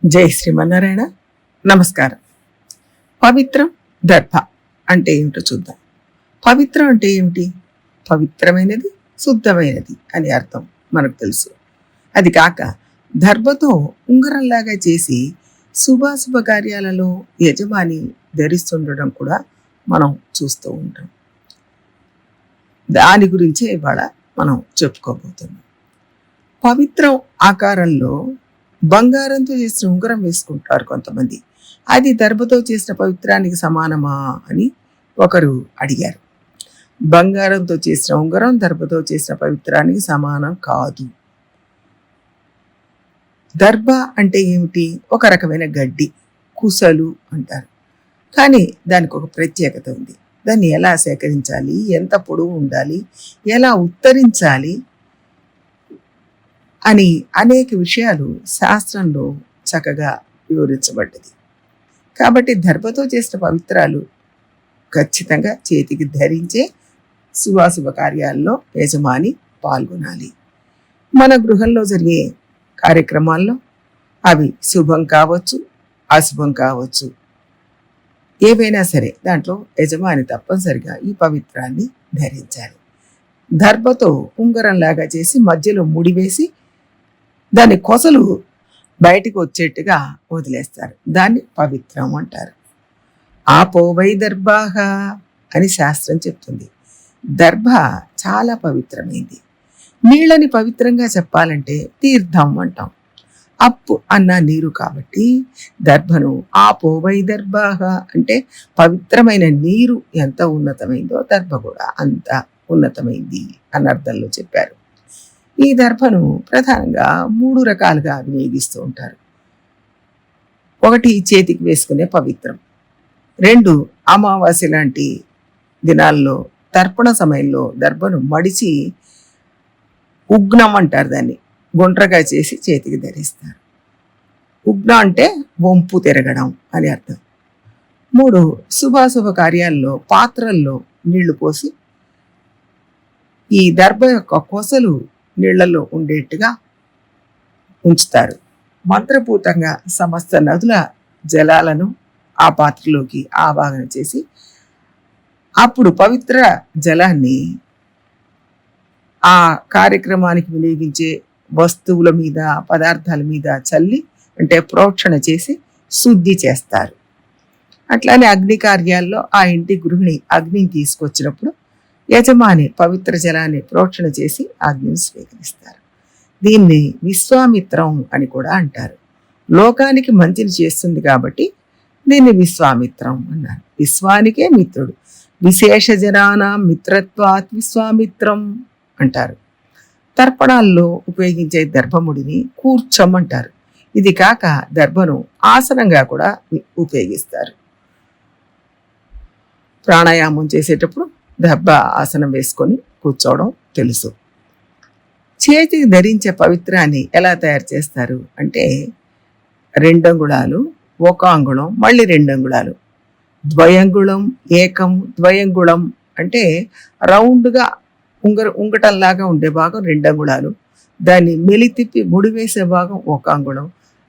జై శ్రీమన్నారాయణ. నమస్కారం. పవిత్రం, దర్భ అంటే ఏమిటో చూద్దాం. పవిత్రం అంటే ఏమిటి? పవిత్రమైనది, శుద్ధమైనది అని అర్థం మనకు తెలుసు. అది కాక దర్భతో ఉంగరంలాగా చేసి శుభాశుభ కార్యాలలో యజమాని ధరిస్తుండడం కూడా మనం చూస్తూ ఉంటాం. దాని గురించే ఇవాళ మనం చెప్పుకోబోతున్నాం. పవిత్రం ఆకారంలో బంగారంతో చేసిన ఉంగరం వేసుకుంటారు కొంతమంది. అది దర్భతో చేసిన పవిత్రానికి సమానమా అని ఒకరు అడిగారు. బంగారంతో చేసిన ఉంగరం దర్భతో చేసిన పవిత్రానికి సమానం కాదు. దర్భ అంటే ఏమిటి? ఒక రకమైన గడ్డి, కుసలు అంటారు. కానీ దానికి ఒక ప్రత్యేకత ఉంది. దాన్ని ఎలా సేకరించాలి, ఎంత పొడవు ఉండాలి, ఎలా ఉత్తరించాలి అని అనేక విషయాలు శాస్త్రంలో చక్కగా వివరించబడ్డది. కాబట్టి దర్భతో చేసిన పవిత్రాలు ఖచ్చితంగా చేతికి ధరించే శుభాశుభ కార్యాల్లో యజమాని పాల్గొనాలి. మన గృహంలో జరిగే కార్యక్రమాల్లో అవి శుభం కావచ్చు, అశుభం కావచ్చు, ఏవైనా సరే దాంట్లో యజమాని తప్పనిసరిగా ఈ పవిత్రాన్ని ధరించాలి. దర్భతో ఉంగరంలాగా చేసి మధ్యలో ముడివేసి దాని కొసలు బయటికి వచ్చేట్టుగా వదిలేస్తారు. దాన్ని పవిత్రం అంటారు. ఆపోవై దర్భాహ అని శాస్త్రం చెప్తుంది. దర్భ చాలా పవిత్రమైంది. నీళ్ళని పవిత్రంగా చెప్పాలంటే తీర్థం అంటాం. అప్పు అన్న నీరు కాబట్టి దర్భను ఆపోవై దర్భాహ అంటే పవిత్రమైన నీరు ఎంత ఉన్నతమైందో దర్భ కూడా అంత ఉన్నతమైంది అన్న అర్థంలో చెప్పారు. ఈ దర్భను ప్రధానంగా 3 రకాలుగా వినియోగిస్తూ ఉంటారు. 1 చేతికి వేసుకునే పవిత్రం, 2 అమావాస్య లాంటి దినాల్లో తర్పణ సమయంలో దర్భను మడిచి ఉగ్నం అంటారు, దాన్ని గుండ్రగా చేసి చేతికి ధరిస్తారు. ఉగ్న అంటే వంపు తిరగడం అని అర్థం. 3 శుభాశుభ కార్యాల్లో పాత్రల్లో నీళ్లు పోసి ఈ దర్భ యొక్క కొసలు నీళ్లలో ఉండేట్టుగా ఉంచుతారు. మంత్రపూతంగా సమస్త నదుల జలాలను ఆ పాత్రలోకి ఆవాహన చేసి అప్పుడు పవిత్ర జలాన్ని ఆ కార్యక్రమానికి వినియోగించే వస్తువుల మీద, పదార్థాల మీద చల్లి అంటే ప్రోక్షణ చేసి శుద్ధి చేస్తారు. అట్లానే అగ్ని కార్యాల్లో ఆ ఇంటి గృహిణి అగ్నిని తీసుకొచ్చినప్పుడు యజమాని పవిత్ర జలాన్ని ప్రోక్షణ చేసి అగ్నిని స్వీకరిస్తారు. దీన్ని విశ్వామిత్రం అని కూడా అంటారు. లోకానికి మంచిని చేస్తుంది కాబట్టి దీన్ని విశ్వామిత్రం అన్నారు. విశ్వానికే మిత్రుడు, విశేష జనానాం మిత్రత్వాత్ విశ్వామిత్రం అంటారు. తర్పణాల్లో ఉపయోగించే దర్భముడిని కూర్చం అంటారు. ఇది కాక దర్భను ఆసనంగా కూడా ఉపయోగిస్తారు. ప్రాణాయామం చేసేటప్పుడు దర్భ ఆసనం వేసుకొని కూర్చోవడం తెలుసు. చేతికి ధరించే పవిత్రాన్ని ఎలా తయారు చేస్తారు అంటే 2 అంగుళాలు, 1 అంగుళం, మళ్ళీ 2 అంగుళాలు, ద్వయంగుళం, ఏకం, ద్వయంగుళం అంటే రౌండ్గా ఉంగటంలాగా ఉండే భాగం 2 అంగుళాలు, దాన్ని మెలితిప్పి ముడివేసే భాగం 1 అంగుళం,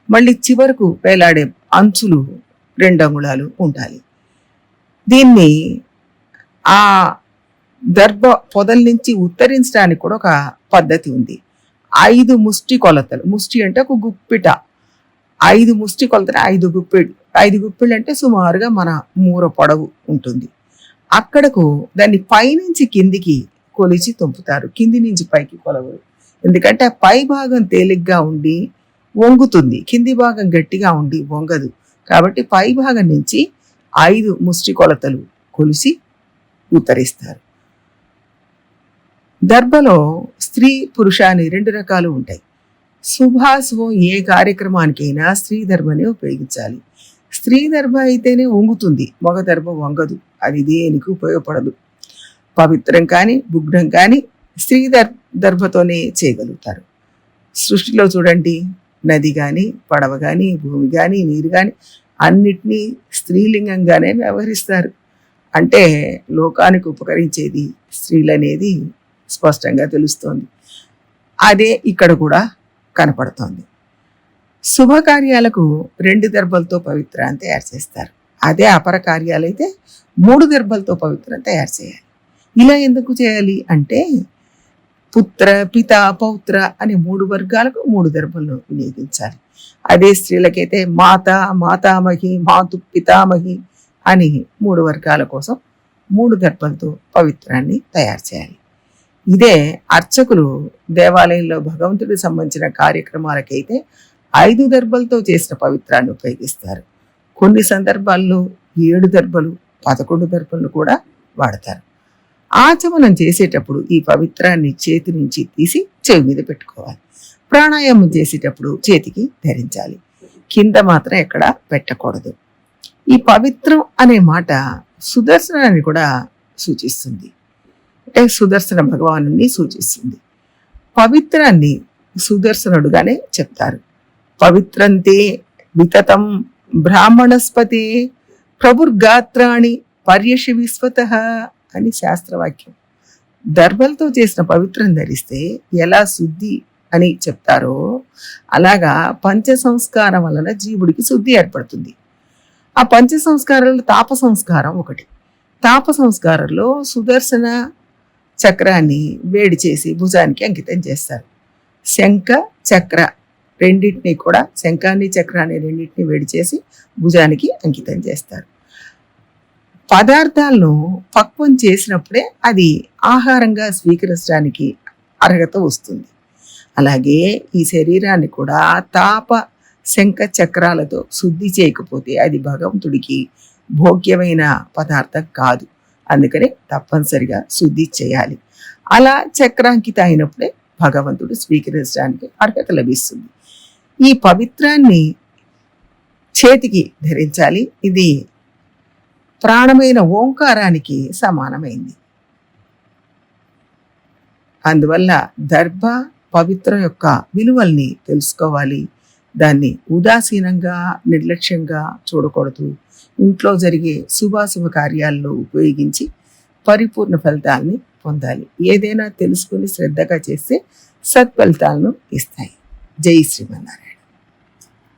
మళ్ళీ చివరకు వేలాడే అంచులు 2 అంగుళాలు ఉండాలి. దీన్ని ఆ దర్భ పొదల నుంచి ఉత్తరించడానికి కూడా ఒక పద్ధతి ఉంది. 5 ముష్టి కొలతలు, ముష్టి అంటే ఒక గుప్పిట, 5 ముష్టి కొలతలు, 5 గుప్పిళ్ళు, 5 గుప్పిళ్ళు అంటే సుమారుగా మన మూర పొడవు ఉంటుంది. అక్కడకు దాన్ని పైనుంచి కిందికి కొలిచి తుంపుతారు. కింది నుంచి పైకి కొలవరు. ఎందుకంటే పై భాగం తేలిగ్గా ఉండి వంగుతుంది, కింది భాగం గట్టిగా ఉండి వంగదు. కాబట్టి పై భాగం నుంచి 5 ముష్టి కొలతలు కొలిసి ఉత్తరిస్తారు. దర్భలో స్త్రీ పురుష అని 2 రకాలు ఉంటాయి. శుభాశుభం ఏ కార్యక్రమానికైనా స్త్రీ దర్భనే ఉపయోగించాలి. స్త్రీ దర్భ అయితేనే వంగుతుంది, మగ దర్భ వంగదు. అది దేనికి ఉపయోగపడదు. పవిత్రం కానీ భుగ్నం కానీ స్త్రీ దర్భతోనే చేయగలుగుతారు. సృష్టిలో చూడండి, నది కానీ, పడవ కానీ, భూమి కానీ, నీరు కానీ అన్నిటినీ స్త్రీలింగంగానే వ్యవహరిస్తారు. అంటే లోకానికి ఉపకరించేది స్త్రీలనేది స్పష్టంగా తెలుస్తోంది. అదే ఇక్కడ కూడా కనపడుతోంది. శుభకార్యాలకు 2 దర్భలతో పవిత్రాన్ని తయారు చేస్తారు. అదే అపర కార్యాలైతే 3 దర్భలతో పవిత్రాన్ని తయారు చేయాలి. ఇలా ఎందుకు చేయాలి అంటే పుత్ర, పిత, పౌత్ర అనే 3 వర్గాలకు 3 దర్భలను వినియోగించాలి. అదే స్త్రీలకైతే మాత, మాతామహి, మాతు, పితామహి అని 3 వర్గాల కోసం 3 దర్భలతో పవిత్రాన్ని తయారు చేయాలి. ఇదే అర్చకులు దేవాలయంలో భగవంతుడికి సంబంధించిన కార్యక్రమాలకైతే 5 దర్భలతో చేసిన పవిత్రాన్ని ఉపయోగిస్తారు. కొన్ని సందర్భాల్లో 7 దర్భలు, 11 దర్భలను కూడా వాడతారు. ఆచమనం చేసేటప్పుడు ఈ పవిత్రాన్ని చేతి నుంచి తీసి చెవి మీద పెట్టుకోవాలి. ప్రాణాయామం చేసేటప్పుడు చేతికి ధరించాలి. కింద మాత్రం ఎక్కడ పెట్టకూడదు. ఈ పవిత్రం అనే మాట సుదర్శనాన్ని కూడా సూచిస్తుంది. అంటే సుదర్శన భగవానుని సూచిస్తుంది. పవిత్రాన్ని సుదర్శనుడుగానే చెప్తారు. పవిత్రంతే వితతం బ్రాహ్మణస్పతే ప్రభుర్గాత్రాణి పర్యషి విశ్వతః అని శాస్త్రవాక్యం. దర్భలతో చేసిన పవిత్రం ధరిస్తే ఎలా శుద్ధి అని చెప్తారో అలాగా పంచ సంస్కారం వలన జీవుడికి శుద్ధి ఏర్పడుతుంది. ఆ పంచ సంస్కారాల్లో తాప సంస్కారం ఒకటి. తాప సంస్కారంలో సుదర్శన చక్రాన్ని వేడి చేసి భుజానికి అంకితం చేస్తారు. శంఖ చక్ర రెండింటినీ కూడా, శంఖాన్ని చక్రాన్ని రెండింటినీ వేడి చేసి భుజానికి అంకితం చేస్తారు. పదార్థాలను పక్వం చేసినప్పుడే అది ఆహారంగా స్వీకరించడానికి అర్హత వస్తుంది. అలాగే ఈ శరీరాన్ని కూడా తాప శంఖ చక్రాలతో శుద్ధి చేయకపోతే అది భగవంతుడికి భోగ్యమైన పదార్థం కాదు. అందుకనే తప్పనిసరిగా శుద్ధి చేయాలి. అలా చక్రాంకిత అయినప్పుడే భగవంతుడు స్వీకరించడానికి అర్హత లభిస్తుంది. ఈ పవిత్రాన్ని చేతికి ధరించాలి. ఇది ప్రాణమైన ఓంకారానికి సమానమైంది. అందువల్ల దర్భ పవిత్రం యొక్క విలువల్ని తెలుసుకోవాలి. దాన్ని ఉదాసీనంగా నిర్లక్ష్యంగా చూడకూడదు. ఇంట్లో జరిగే శుభాశుభ కార్యాల్లో ఉపయోగించి పరిపూర్ణ ఫలితాలని పొందాలి. ఏదైనా తెలుసుకుని శ్రద్ధగా చేస్తే సత్ఫలితాలను ఇస్తాయి. జై శ్రీమన్నారాయణ.